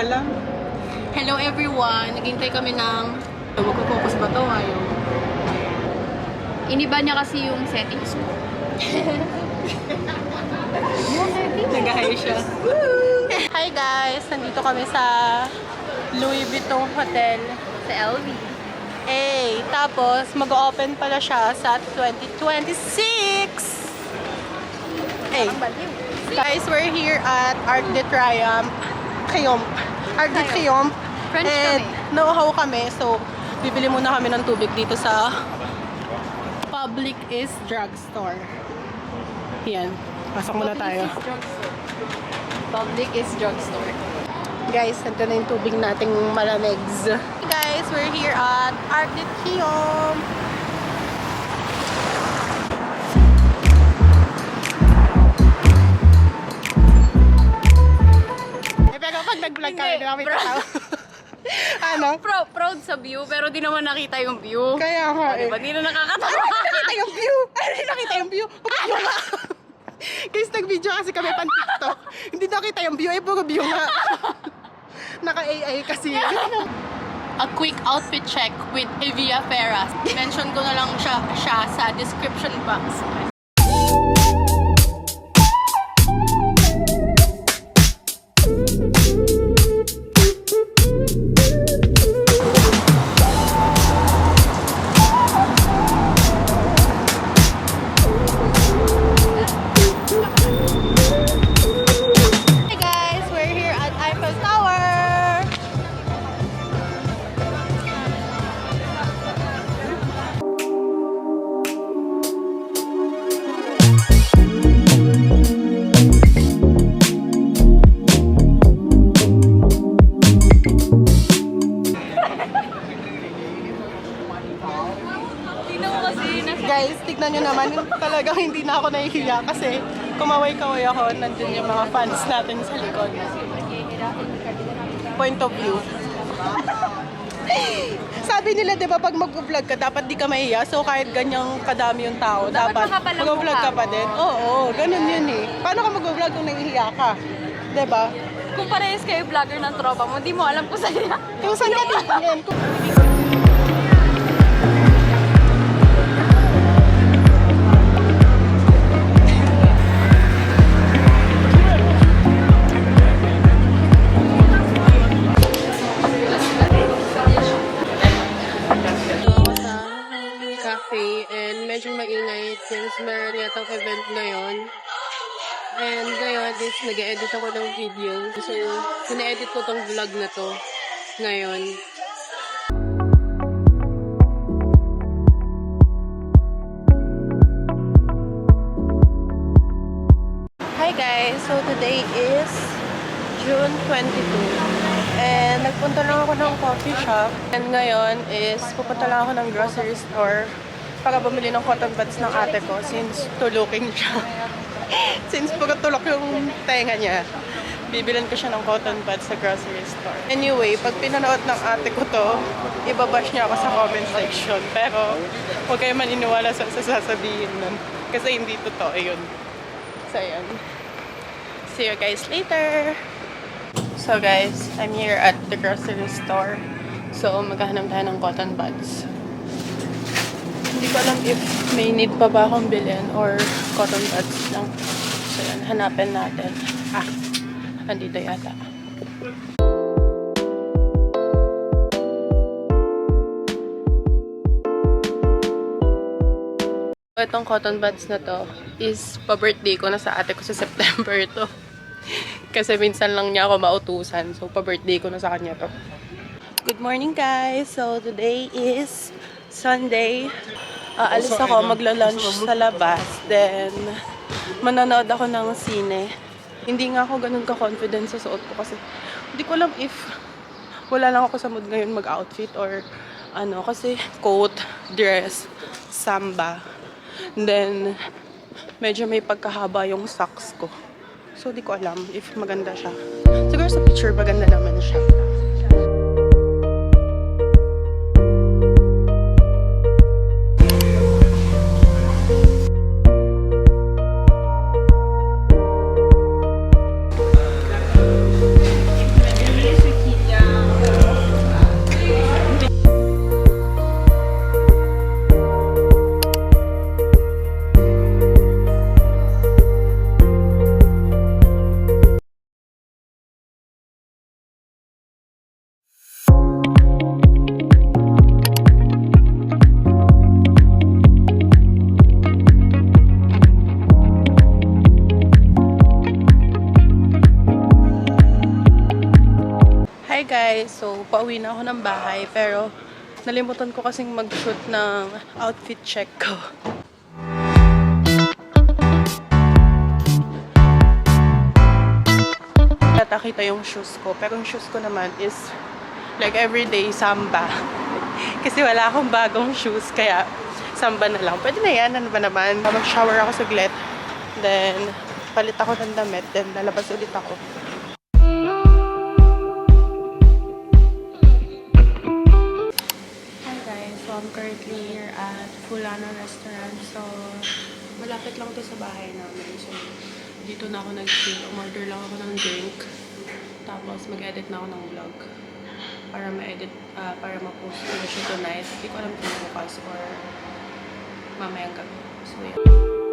pala. Hello everyone! Naghintay kami ng... Magpo-focus ba to? Ayaw. Iniba niya kasi yung settings ko. Nag-high siya. Hi guys! Nandito kami sa Louis Vuitton Hotel. Sa LV. Tapos mag-open pala siya sa 2026! Guys, we're here at Arc de Triomphe. Arc de Triomphe. French And kami. nauhaw kami, so bibili muna kami ng tubig dito sa Public is Drugstore. Yan, pasok muna tayo. Public is drugstore. Guys, ito na yung tubig nating malamigs. Guys, we're here at Arc de Triomphe. Pero pag nag-vlog kami, di kami tao. Ano? Proud sa view, pero di naman nakita yung view. Kaya nga eh. Diba? Di na nakakatawa. Nakita yung view! Ay, nakita yung view! View nga! Guys, nag-video kasi kami pan TikTok. Hindi nakita yung view, puro view nga. Naka-AI kasi. A quick outfit check with Evia Ferras. Mention ko na lang siya sa description box. Hey guys, we're here at Eiffel Tower. Guys, tignan nyo naman, talagang hindi na ako nahihiya kasi kumaway-kaway ako, nandun yung mga fans natin sa likod. Point of view. Sabi nila, di ba, pag mag-vlog ka, dapat di ka mahiya. So, kahit ganyang kadami yung tao, dapat mag-vlog ka pa din. Oo, ganun yun eh. Paano ka mag-vlog kung nahihiya ka? Di ba? Kung parehas kayo vlogger ng tropa mo, di mo alam kung saan yan. Kung saan ka titingin? Cafe and medyo maingay since meron yatang event ngayon. And ngayon is nag-edit ako ng video. So, sina-edit ko tong vlog na to ngayon. Hi guys! So today is June 22. And nagpunta lang ako ng coffee shop. And ngayon is pupunta lang ako ng grocery store para bumili ng cotton buds ng ate ko since tuluking siya. Since puro tulok yung tenga niya, bibilan ko siya ng cotton buds sa grocery store. Anyway, pag pinanood ng ate ko to, ibabash niya ako sa comment section. Pero huwag kayo maniniwala sa sasabihin nun. Kasi hindi totoo yun. So yun. See you guys later! So guys, I'm here at the grocery store. So maghahanap tayo ng cotton buds. Hindi ko alam if may need pa ba akong bilhin or cotton buds lang. So yan, hanapin natin. Andito yata. Itong cotton buds na to is pa-birthday ko na sa ate ko sa September to. Kasi minsan lang niya ako mautusan. So, pa-birthday ko na sa kanya to. Good morning guys! So, today is Sunday. Alis ako, magla-lunch sa labas. Then, manonood ako ng sine. Hindi nga ako ganun ka-confident sa suot ko kasi hindi ko alam if wala lang ako sa mood ngayon mag-outfit or ano. Kasi coat, dress, samba. Then, medyo may pagkahaba yung socks ko. So, di ko alam if maganda siya. Siguro sa picture, maganda naman siya. guys, so pauwi na ako ng bahay pero nalimutan ko kasing mag-shoot ng outfit check ko. Nakita yung shoes ko, pero yung shoes ko naman is like everyday Samba. Kasi wala akong bagong shoes, kaya Samba na lang. Pwede na yan, ano ba naman? Mag-shower ako saglit, then palit ako ng damit, then lalabas ulit ako. Hi guys, so I'm currently here at Fulano Restaurant. So, malapit lang to sa bahay namin. So, dito na ako nag-chill. Umorder lang ako ng drink. Tapos, mag-edit na ako ng vlog. Para ma-edit, para ma-post ko na siya tonight. Hindi ko alam kung bukas or mamayang gabi. So, yeah.